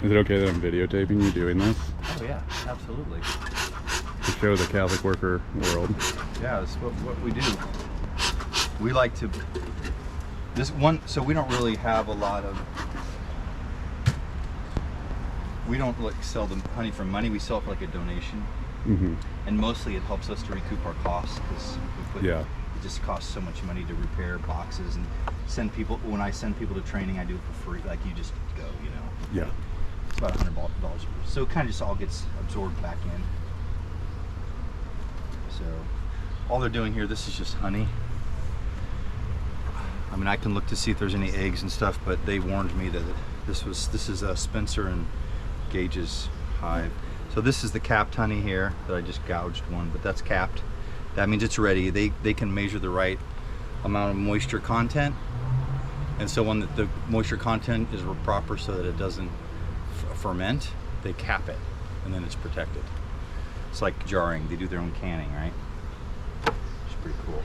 Is it okay that I'm videotaping you doing this? Oh yeah, absolutely. To show the Catholic worker world. Yeah, that's what we do. We like to, so we don't really have a lot of, we don't like sell the honey for money, we sell it for like a donation. Mm-hmm. And mostly it helps us to recoup our costs because it just costs so much money to repair boxes and send people. When I send people to training, I do it for free. Like you just go, you know. Yeah. It's about $100 per. So it kind of just all gets absorbed back in. So all they're doing here, this is just honey. I mean, I can look to see if there's any eggs and stuff, but they warned me that this is Spencer and Gage's hive. So this is the capped honey here that I just gouged one, but that's capped. That means it's ready. They can measure the right amount of moisture content, and so when the moisture content is proper so that it doesn't ferment, they cap it, and then it's protected. It's like jarring. They do their own canning, right? It's pretty cool.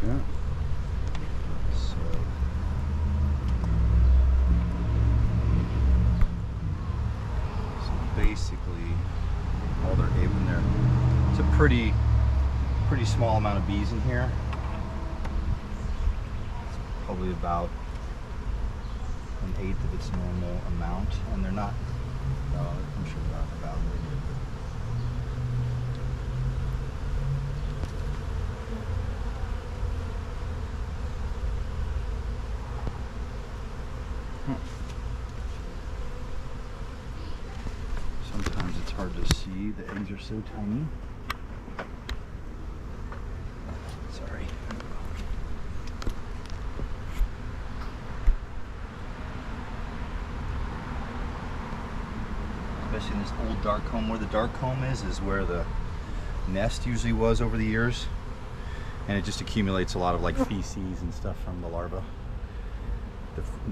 Yeah. So basically, all they're able in there. It's a pretty small amount of bees in here. It's probably about 1/8 of its normal amount, and they're not. I'm sure they're not about. Sometimes it's hard to see. The eggs are so tiny. Sorry. Especially in this old dark comb. Where the dark comb is where the nest usually was over the years. And it just accumulates a lot of like feces and stuff from the larva.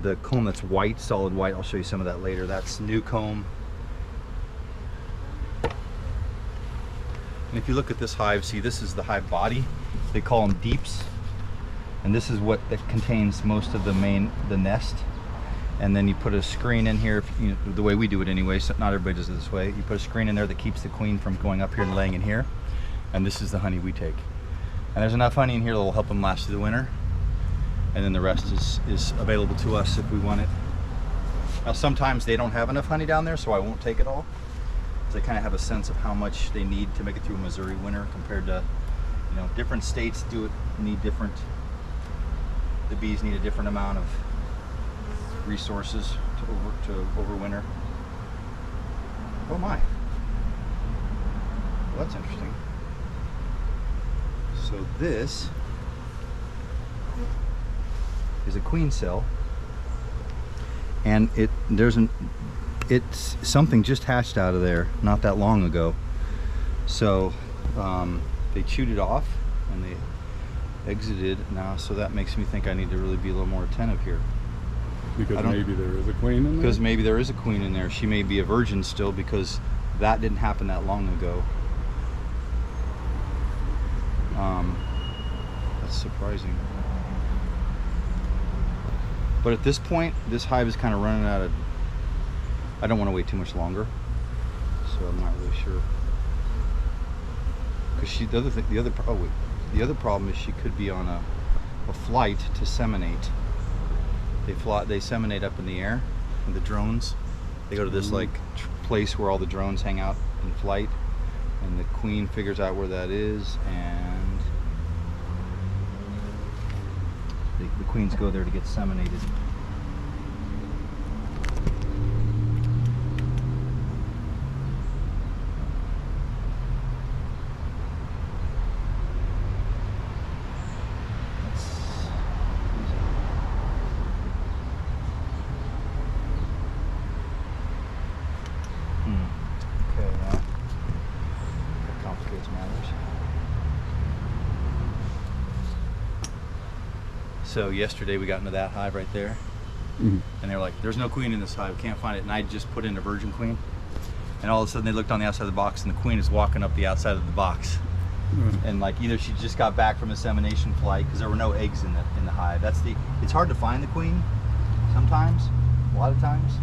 The comb that's white, solid white, I'll show you some of that later. That's new comb. And if you look at this hive, see, this is the hive body. They call them deeps. And this is what that contains most of the nest. And then you put a screen in here, the way we do it anyway, so not everybody does it this way. You put a screen in there that keeps the queen from going up here and laying in here. And this is the honey we take. And there's enough honey in here that will help them last through the winter. And then the rest is available to us if we want it. Now sometimes they don't have enough honey down there, so I won't take it all. They kind of have a sense of how much they need to make it through a Missouri winter compared to, different states need different, the bees need a different amount of resources to overwinter. Oh my. Well, that's interesting. So this is a queen cell, and it's something just hatched out of there not that long ago. So they chewed it off and they exited now, so that makes me think I need to really be a little more attentive here. Because maybe there is a queen in there? Because maybe there is a queen in there. She may be a virgin still because that didn't happen that long ago. That's surprising. But at this point, this hive is kind of running out of, I don't want to wait too much longer, so I'm not really sure. Because the other problem is she could be on a flight to seminate. They seminate up in the air, and the drones. They go to this place where all the drones hang out in flight, and the queen figures out where that is, and the queens go there to get seminated. So yesterday we got into that hive right there, and they were like, there's no queen in this hive, can't find it. And I just put in a virgin queen, and all of a sudden they looked on the outside of the box, and the queen is walking up the outside of the box. And like either she just got back from a semination flight, because there were no eggs in the hive. It's hard to find the queen sometimes, a lot of times.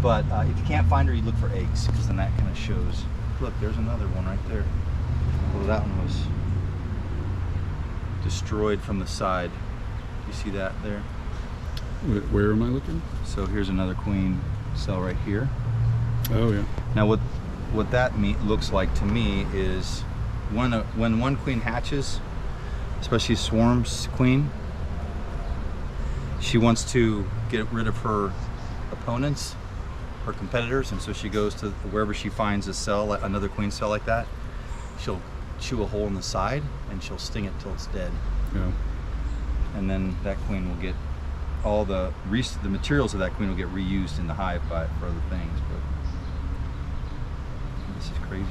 But if you can't find her, you look for eggs, because then that kind of shows. Look, there's another one right there. Well, that one was destroyed from the side. You see that there? Where am I looking? So here's another queen cell right here. Oh yeah. Now what that looks like to me is when one queen hatches, especially swarms queen, she wants to get rid of her opponents, her competitors, and so she goes to wherever she finds a cell, another queen cell like that, she'll chew a hole in the side and she'll sting it till it's dead. Yeah. And then that queen will get all the materials of that queen will get reused in the hive for other things. But this is crazy.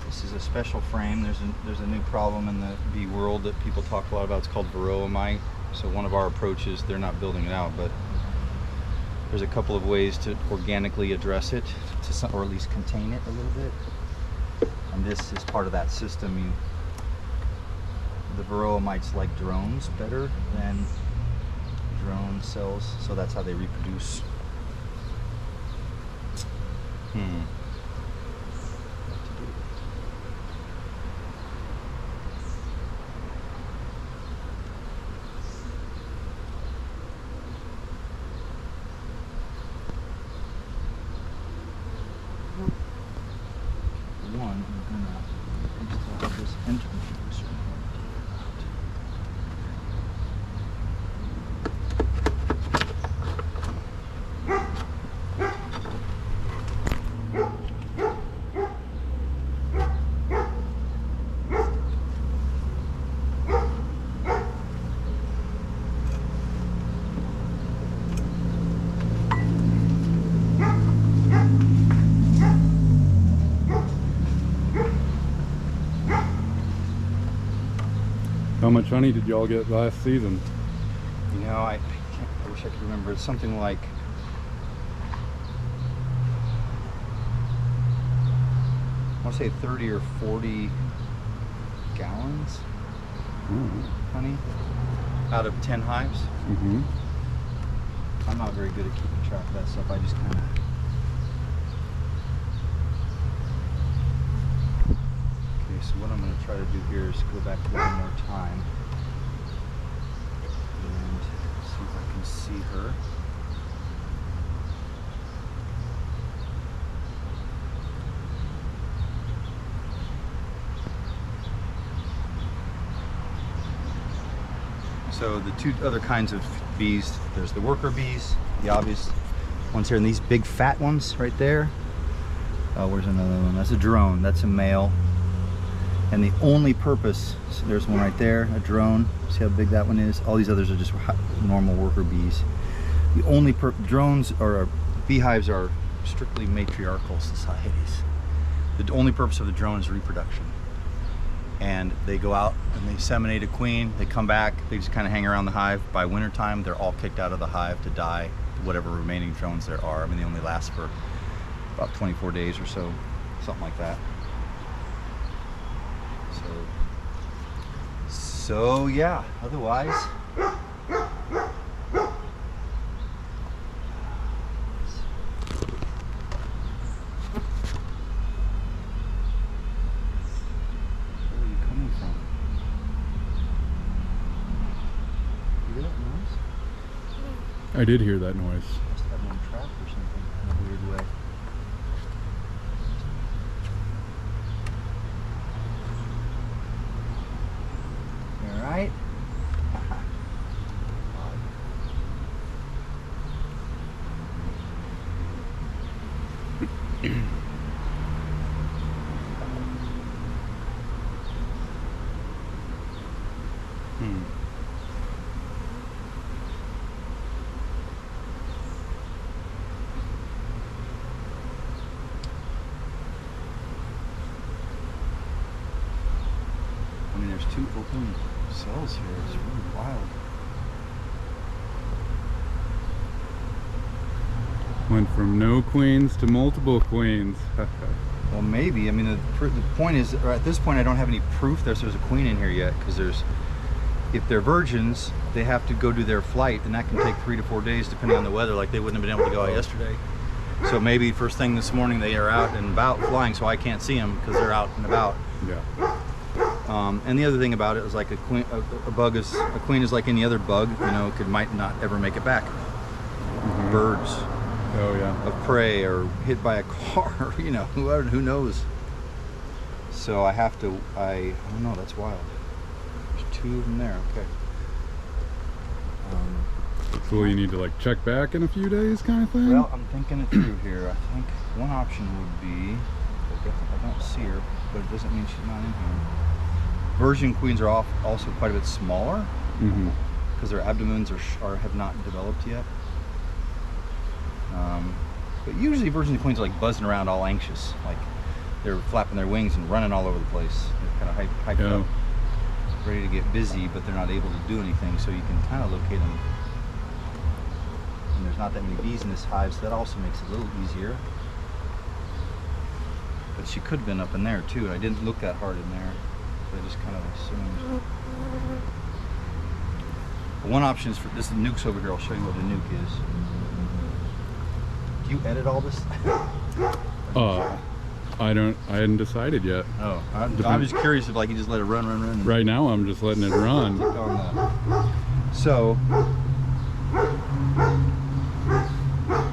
This is a special frame. There's a new problem in the bee world that people talk a lot about. It's called varroa mite. So one of our approaches, they're not building it out, but there's a couple of ways to organically address it, or at least contain it a little bit. And this is part of that system. The varroa mites like drones better than drone cells, so that's how they reproduce. One, I'm gonna install this interface. How much honey did y'all get last season? You know, I wish I could remember. It's something like, I want to say 30 or 40 gallons honey out of 10 hives. Mm-hmm. I'm not very good at keeping track of that stuff. I just kind of. Okay, so what I'm going to try to do here is go back to that one more time and see if I can see her. So the two other kinds of bees, there's the worker bees, the obvious ones here, and these big fat ones right there. Oh, where's another one? That's a drone, that's a male. And the only purpose, so there's one right there, a drone. See how big that one is? All these others are just normal worker bees. The only drones or beehives are strictly matriarchal societies. The only purpose of the drone is reproduction. And they go out and they seminate a queen, they come back, they just kind of hang around the hive. By wintertime, they're all kicked out of the hive to die, whatever remaining drones there are. I mean, they only last for about 24 days or so, something like that. So yeah, otherwise, I did hear that noise. must have one trapped or something in a weird way. All right. I mean, there's two open cells here. It's really wild. Went from no queens to multiple queens. Well, maybe. I mean, the point is, or at this point, I don't have any proof there's a queen in here yet, because if they're virgins, they have to go do their flight, and that can take 3 to 4 days depending on the weather. Like, they wouldn't have been able to go out yesterday. So maybe first thing this morning they are out and about flying, so I can't see them because they're out and about. Yeah. And the other thing about it is, like, a queen is like any other bug. You know, might not ever make it back. Birds. Oh yeah. Of prey, or hit by a car. You know, who knows? So I have to. Oh no, that's wild. There's 2 of them there. Okay. So you need to like check back in a few days, kind of thing. Well, I'm thinking it through here. I think one option would be, I don't see her, but it doesn't mean she's not in here. Virgin queens are also quite a bit smaller, because their abdomens have not developed yet. But usually virgin queens are like buzzing around, all anxious, like they're flapping their wings and running all over the place. They're kind of hyped up, ready to get busy, but they're not able to do anything. So you can kind of locate them. And there's not that many bees in this hive, so that also makes it a little easier. But she could have been up in there too. I didn't look that hard in there, so I just kind of assumed. One option is for this. The nuke's over here. I'll show you what a nuke is. Do you edit all this? I hadn't decided yet. Oh, I'm just curious if, like, you just let it run. Right now I'm just letting it run. So